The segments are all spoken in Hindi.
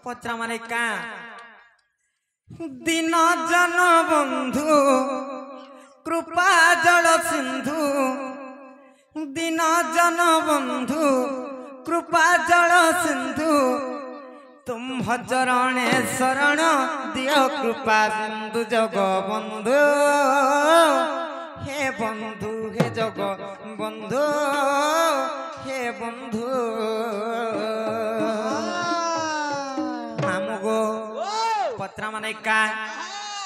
पचरा माने का दिन जन बंधु कृपा जल सिंधु दिन जन बंधु कृपा जल सिंधु तुम भजरणे शरण दियो कृपा सिंधु जग बंधु हे बंधु हे जग बंधु हे बंधु मामुगो पत्रा माने का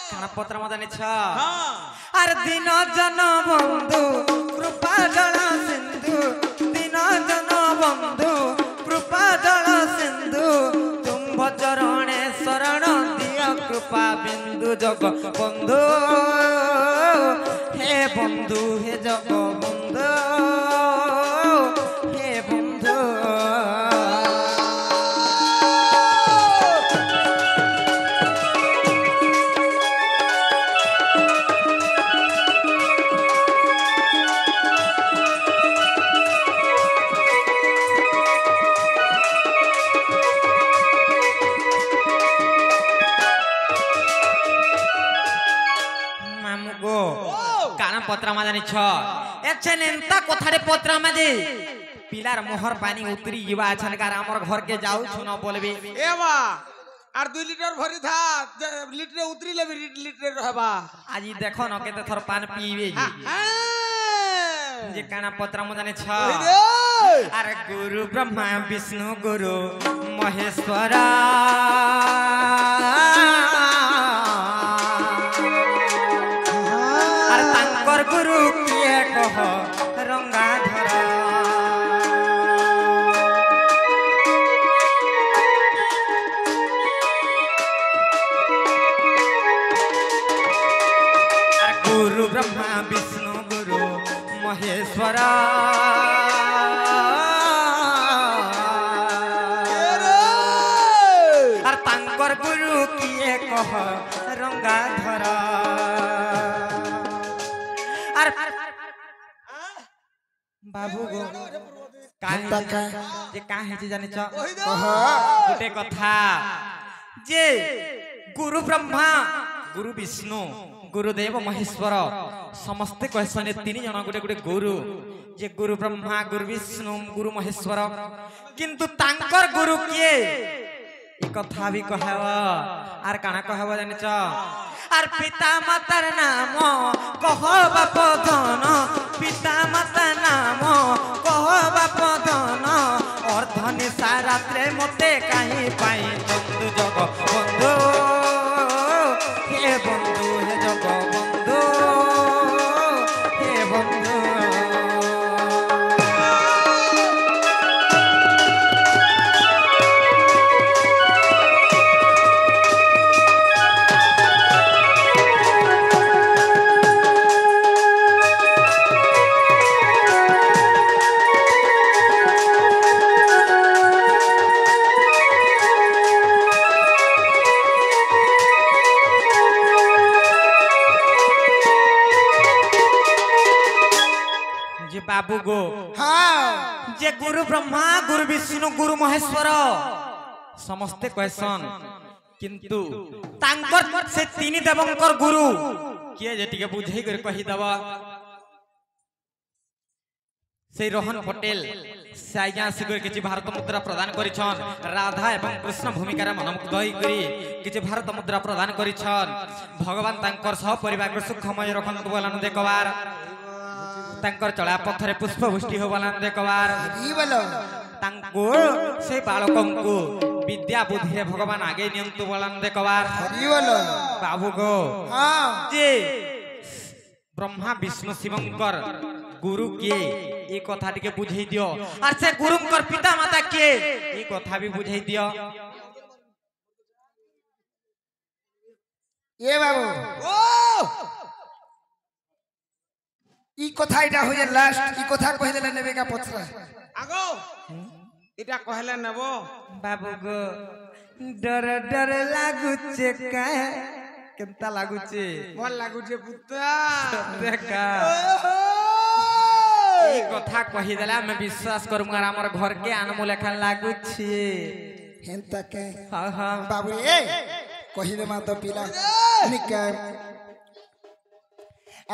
खाना पत्रा मदानी छ अरे दिन जन बंधु कृपा जल सिंधु दिन जन बंधु कृपा जल सिंधु तुम भजरणे शरण दियो कृपा बिंदु जग बंधु हे बंधु हे जग बंधु हे बंधु पत्रा माजानी छ एछन एंता कोठारे पत्रा माजे पिलार मोहर पानी उतरी जीवा अछन कार हमर घर के जाऊ छुना बोलबे एवा आर 2 लीटर भरी था लीटर उतरी ले लीटर रहबा आज देखो न केते थर पान पीवे जे काना पत्रा माजानी छ अरे गुरु ब्रह्मा विष्णु गुरु महेश्वर गुरु किए कह रंगाधर गुरु ब्रह्मा विष्णु गुरु महेश्वर और तांकर गुरु किए कह रंगाधर बाबू गो जे का है जे जाने छ गोटे कथा जे गुरु ब्रह्मा गुरु विष्णु गुरुदेव महेश्वर समस्त कहसने तीन जन गोटे गोटे गुरु जे गुरु ब्रह्मा गुरु विष्णु गुरु महेश्वर किंतु तांकर गुरु किए ई कथा भी कहव आर काना कहव जाने छ आर पिता मातार नाम कह बाप धन पिता माता नाम कह बाप धन अर्धनि सारात्रे मते कहीं पाई बंधु जग बंधु हे बंधु हे जग बंधु हे बंधु बाबू गो हाँ जे गुरु ब्रह्मा गुरु विष्णु गुरु महेश्वर समस्ते कहसन किंतु तांकर से तीन देवंकर गुरु किए जे टिके बुझै कर कहि दबा से रोहन पटेल साइया सिगर किछि भारत मुद्रा प्रदान करिछन राधा एवं कृष्ण भूमिका मनमुग्ध होई करी किछि भारत मुद्रा प्रदान करिछन भगवान तांकर सह परिवार को सुखमय रखन बोलन देखबार तांकर चला पत्थरे पुष्प वृष्टि हो बोलन देखबार ई बोलो तांको से बालकन को विद्या बुद्धि रे भगवान आगे नियंतु बोलन देखबार ई बोलो बाबू गो हां जे ब्रह्मा विष्णु शिवंकर गुरु के ए कथा टिके बुझै दियो और से गुरुंकर पिता माता के ए कथा भी बुझै दियो ए बाबू ओ ई कथा इटा हो जे लास्ट ई कथा कहले नेबे का पछरा आगो इटा कहले नेबो बाबू गो डर डर लागुचे का केंता लागुचे भल लागुचे पुत्ता देखा ई कथा कहि देला मैं विश्वास करूंगा हमर घर के अनमोल लेखन लागुचे হেন্তা কে हाँ हाँ বাবু এ কহিলে মা তো পিলা নিকা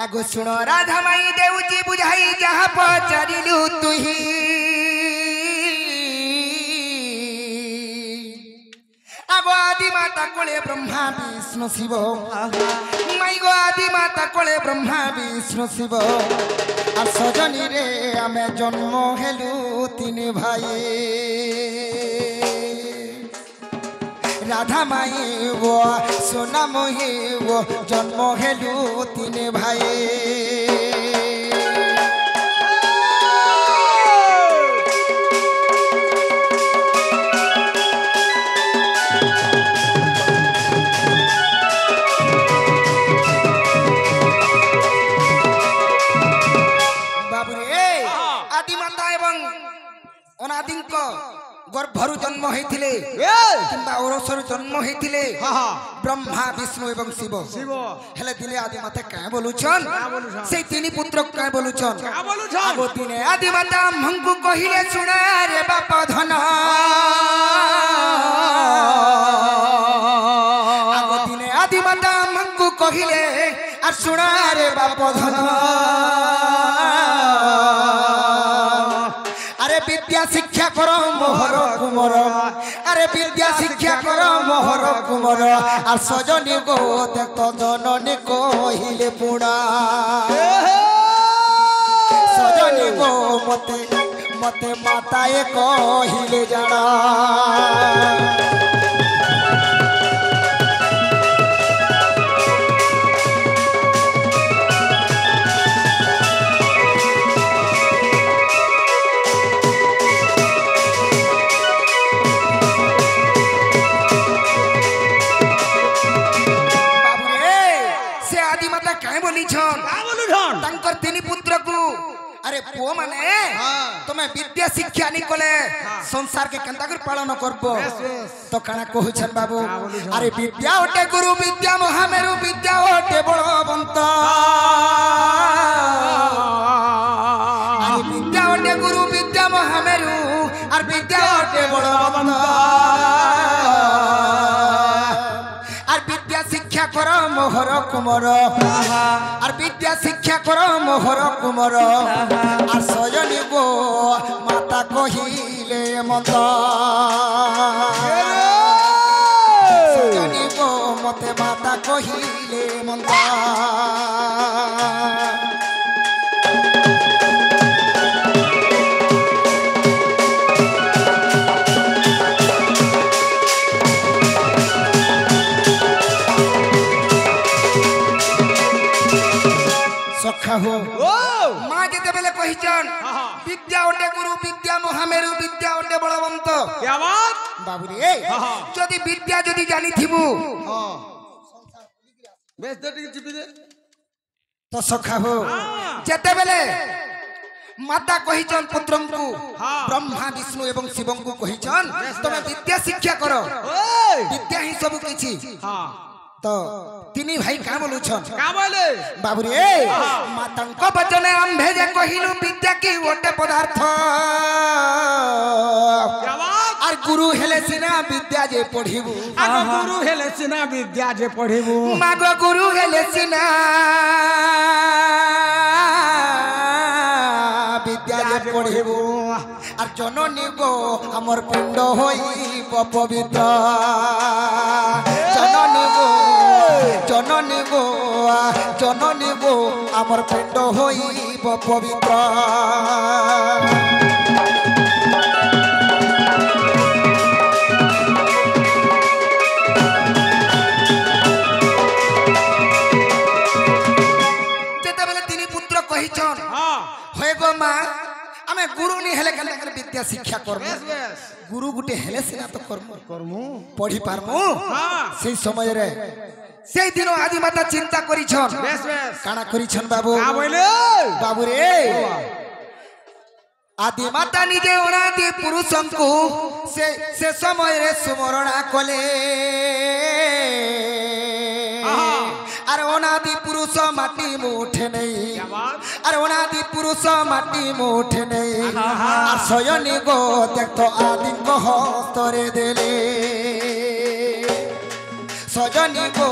আগো শুন রাধা মাই দেউজি বুঝাই যাহা পচারিলু তুহি আগো আদি মাতা কোলে ব্রহ্মা বিষ্ণু শিব মাই গো আদি মাতা কোলে ব্রহ্মা বিষ্ণু শিব আর সজনী রে আমি জন্ম হেলু তিন ভাই রাধা মাইব সোনা মহিব জন্ম হেলু তিন ভাই বাবুরে আদিমাতা এবং অনাদিঙ্ক গর্ভরু জন্ম হয়েছিলে কিংবা ওরসরু জন্ম হয়েছিলে ব্রহ্মা বিষ্ণু এবং শিব হেলে দিলে আদিমাতা কাঁ বলুছন সেই তিনি পুত্র কাঁ বলুছন আগো দিনে আদিমাতা মঙ্গু কহিলে শুনে রে বাপ ধন আগো দিনে আদিমাতা মঙ্গু কহিলে আর শুনে রে বাপ ধন আরে বিদ্যা শিক্ষা কর মোহর কুমর আরে বিদ্যা শিক্ষা কর মোহর কুমর আর সজনী গো দেখ জননী কহিলে পুণা সজনী গো মতে মতে মাতায়ে কহিলে জানা তাঙ্কর তিনি পুত্রকু আরে পুଅ মানে তুমি বিদ্যা শিক্ষা নি কলে সংসার কে কেনতা করে পালন করব তো কানা কହୁছন বাবু আরে বিদ্যা ওটে গুরু বিদ্যা মহামেরু বিদ্যা ওটে বলবন্ত আরে বিদ্যা ওটে গুরু বিদ্যা মহামেরু আর বিদ্যা ওটে বলবন্ত আর বিদ্যা শিক্ষা কর মোহর কুমর আর বিদ্যা শিক্ষা কর মোহর কুমর আর সজনী গো মাতা কহিলে মত সজনী গো মতে মাতা কহিলে মত সখা হো মা যেতে বেলে কহিছন বিদ্যা ওটে গুরু বিদ্যা মহামেরু বিদ্যা ওটে বলবন্ত বাবুরে যদি বিদ্যা যদি জানিথিবু তো সখা হো যেতে বেলে মাতা কহিছন পুত্রଙ୍କୁ ব্রহ্মা বিষ্ণু এবং শিবଙ୍କୁ কহিছন তুমি বিদ্যা শিক্ষা কর বিদ্যা হি সব কিছু তো তিনি ভাই কা বলুছন কা বলে বাবুরে মাতাঙ্ক বচনে আম্ভে যে কহিলু বিদ্যা কি ওটে পদার্থ আর গুরু হেলে সিনা বিদ্যা যে পড়িবু আগ গুরু হেলে সিনা বিদ্যা যে পড়িবু মাগ গুরু হেলে সিনা বিদ্যা যে পড়িবু আর জননী গো আমার পিণ্ড হইব পবিত্র জননী গো জননী গো জননী গো আমার পিণ্ড হইব পবিত্র যেতেবেলে তিনি পুত্র কহিছন হয়ে গো মা আমি গুরু নি হেলে কেন বিদ্যা শিক্ষা করব গুরু গুটে হেলে সিনা তো করমু পড়ি পারমু সেই সময় রে সেই দিন আদি মাতা চিন্তা করিছন কানা করিছন বাবু বাবু রে আদি মাতা নিজে অনাদি পুরুষଙ୍କୁ সে সময় রে সুমরণা কলে আর অনাদি পুরুষ মাটি মুঠে নেই আর অনাদি পুরুষ মাটি মুঠে নেই আর শয়নী গো দেখতো আদিঙ্গ হস্তরে দিলে সজনী গো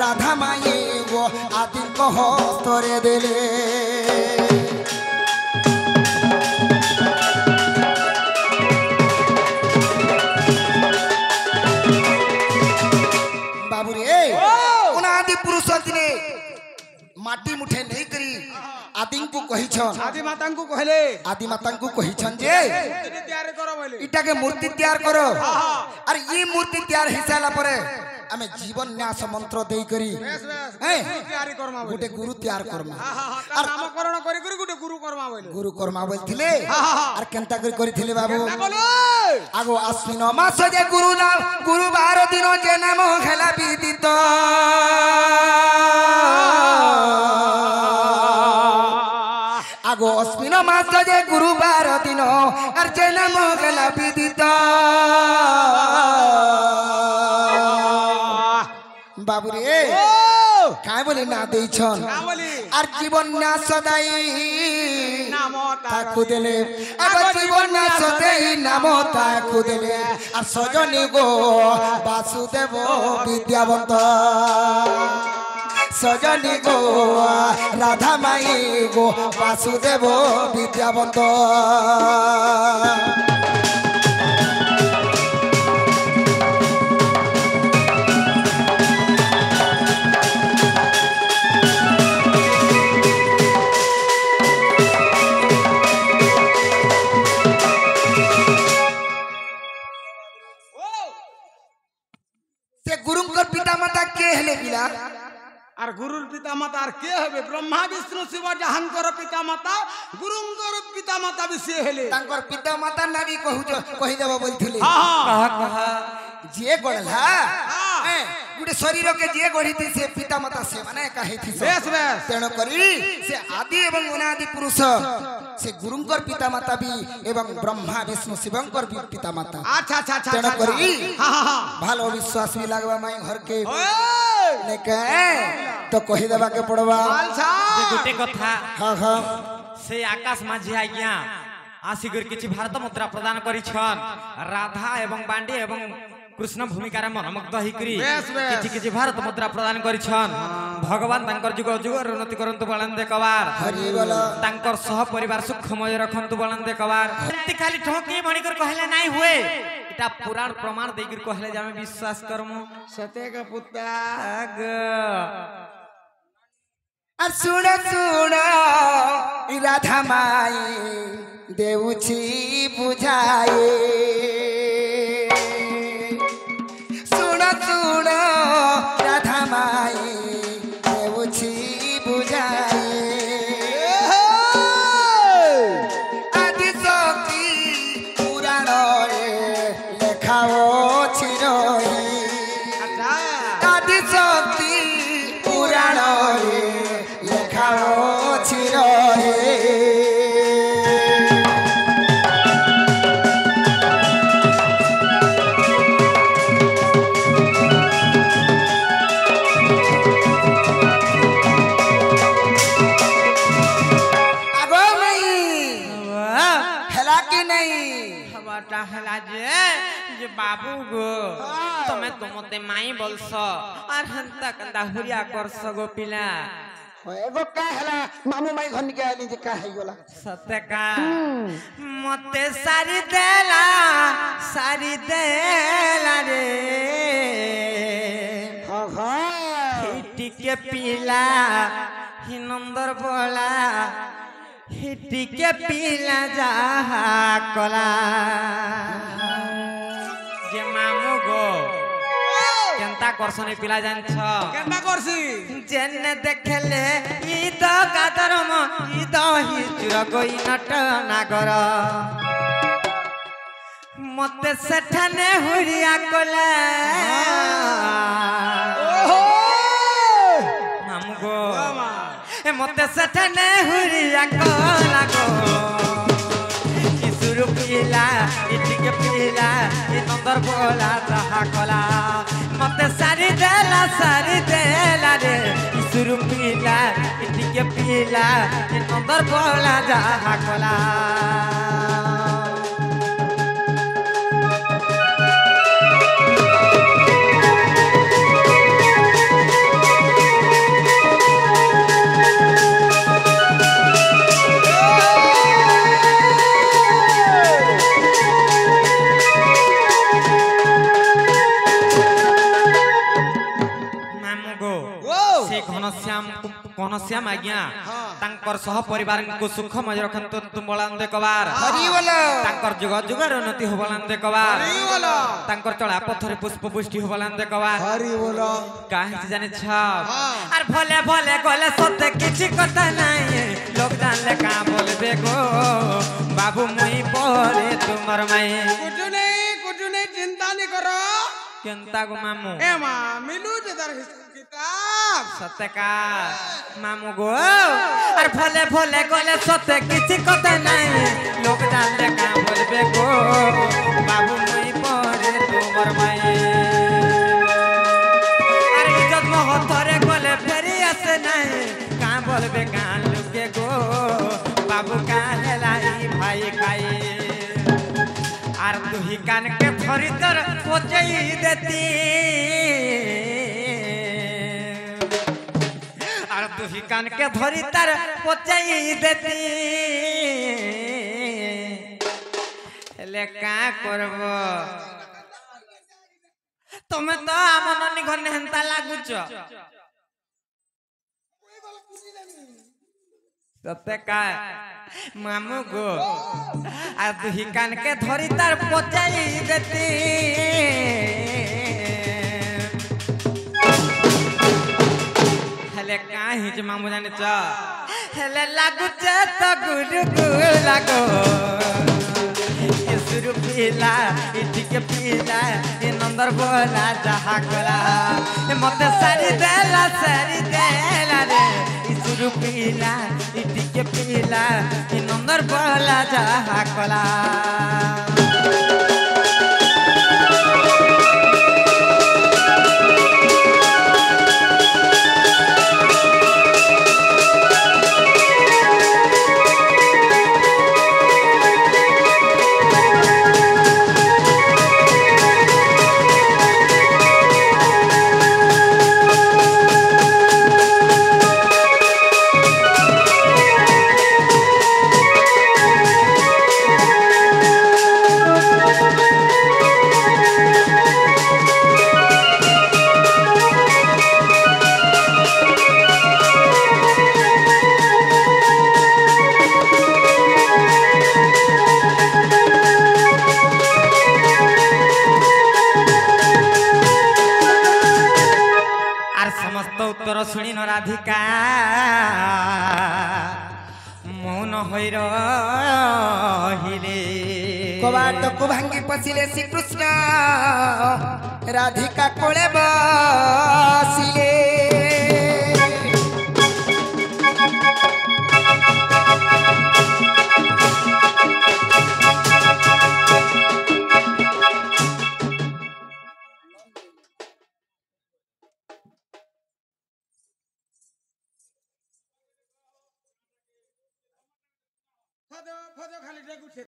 রাধা মায়ে গো আদিঙ্গ হস্তরে দিলে বাবুরে অনাদি পুরুষ দিনে মাটি মুঠে নেই করি আদিଙ୍କୁ কহিছন আদি মাতাଙ୍କୁ কহিলে আদি মাতাଙ୍କୁ কহিছন যে মূর্তি তৈরি করো বলে ইটাকে মূর্তি তৈয়ার করো আর এই মূর্তি তৈয়ার হিসালা পরে আমি জীবন ন্যাস মন্ত্র দেই করি বেশ বেশ হ্যাঁ গুরু তৈরি করমা বলে গোটে গুরু তৈয়ার করমা আর নামকরণ করি করি গুটে গুরু করমা বলে গুরু কর্মা বলছিলে আর কেনতা করে করিଥିଲେ বাবু না বলো আগো আশ্বিন মাস যে গুরু নাম গুরুবার দিন যে নাম খেলা বিদিত আগো অশ্বিন মাস যে গুরুবার দিন আর যে নাম খেলা বিদিত বাবুরে কাই বলি না দেইছন না বলি আর জীবন না সদাই নাম তাকু দেলে আগো জীবন না সদাই নাম তাকু দেলে আর সজনী গো বাসুদেব বিদ্যাবন্ত সজনী গো রাধা মাই গো বাসুদেব বিদ্যাবন্ত গুরুঙ্কর পিতা মাতা কে হেলে পিলা আর গুরুর পিতা মাতা আর কে হবে ব্রহ্মা বিষ্ণু শিব যাহাঙ্কর পিতা মাতা গুরুঙ্কর পিতা মাতা বি সে হেলে তাঙ্কর পিতা মাতা নাবি কহুছ কহি দেব বলথিলে कहा कहा যে গড়লা গুটে শরীরকে যে গড়িতি সে পিতা মাতা সে মানে কাহিতি বেশ বেশ তেণ করি সে আদি এবং অনাদি পুরুষ সে গুরুঙ্কর পিতা মাতা বি এবং ব্রহ্মা বিষ্ণু শিবঙ্কর বি পিতা মাতা আচ্ছা আচ্ছা আচ্ছা তেণ করি হ্যাঁ ভালো বিশ্বাস বি লাগবা মাই ঘরকে ওই নেকে তো কহি দেবাকে পড়বা আচ্ছা যে গোটে কথা হ্যাঁ হ্যাঁ से आकाश माझी आज्ञा आसिकर किछि भारत मुद्रा प्रदान करिछन राधा एवं बांडी एवं कृष्ण भूमिकार मनमुग्ध हिकरी बेस, बेस। किछि किछि भारत मुद्रा प्रदान करिछन भगवान तांकर जुग जुग उन्नति करंतु बलंदे कवार हरि बोल तांकर सह परिवार सुखमय रखंतु बलंदे कवार एंति खाली ठोकी भणिकर कहले नाही हुए इटा पुराण प्रमाण देगिर कहले जे हम विश्वास करमु सते का पुत्ता आग আর শুণ শুণ রাধা মাই দেউছি বুঝাই শুণ শুণ রাধা মাই দেউছি বুঝাই আদি শক্তি পুরাণরে লেখা অছি রহি আচ্ছা আদি শক্তি পুরাণরে লেখা অছি রহি আগো নাই হেলা কি নাই खबरटा हला जे बाबू गो तमे तो मते माई बोलस और हंता कंदा हुरिया करस गो पिला एगो का हेला मामू माई घर निके आली जे का है गोला सत्य का मते सारी देला रे हां हां हिटी के पिला हि नंदर बोला हिटी के पिला जा कला जे मामू गो केनता करसने पिला जानछ কেনটা করছি जेने देखले ईद गादरम ईद हिचुर गई नट नागर मते सेठाने हुरिया कोले मामू गो ए मते सेठाने हुरिया कोला गो किसुरु पिला इटिके पिला इ नंदर बोला रहा कोला मते सारी देला रे किसुरु पिला इटिके पिला ପିଲା ଏ ନନ୍ଦର ବହଲା ଯାହା କଲା घनश्याम आज्ञा तांकर सह परिवार को सुख मज रखंतु तुमबलांदे कबार तांकर जुग जुगर उन्नति होबलांदे कबार तांकर चला पत्थर पुष्प पुष्टि होबलांदे कबार काहे जाने छ आर भले भले गले सत्य किछि कथा नाही लोग जानले का बोलबे गो बाबू मुई परे तुमर माई कुछ नहीं चिंता नहीं करो केंता गो मामू ए मा मिलू जे दर किताब सत्य का मामू गो अरे भले भले गले सत्य किछि कथा नाही लोग जानले का बोलबे गो बाबू मुई परे तुमर माई अरे इज्जत महतरे गले फेरी आसे नाही का बोलबे का लुके गो बाबू का लाई भाई खाई आर तू ही कान के थोड़ी तर पोचई देती आर तू ही कान के धरी तर पोचई देती ले का करबो तमे तो आमननी घर हेंता लागुच सत्य का मामू गो आ तू ही कान के धरी तार पोचाई देती हेले काहे जे मामू जाने छ हेले लागु छ त गुडु गुड लागो ये सुरु पीला इठी के पीला ए नंबर बोला जहा कला ए मते सारी देला रे सुरु पीला इठी के पीला ए नंबर बोला जहा कला उत्तर शुणी न राधिका मौन होई रहिले कबाट को भांगी पसिले श्रीकृष्ण राधिका कोले बसिले खाली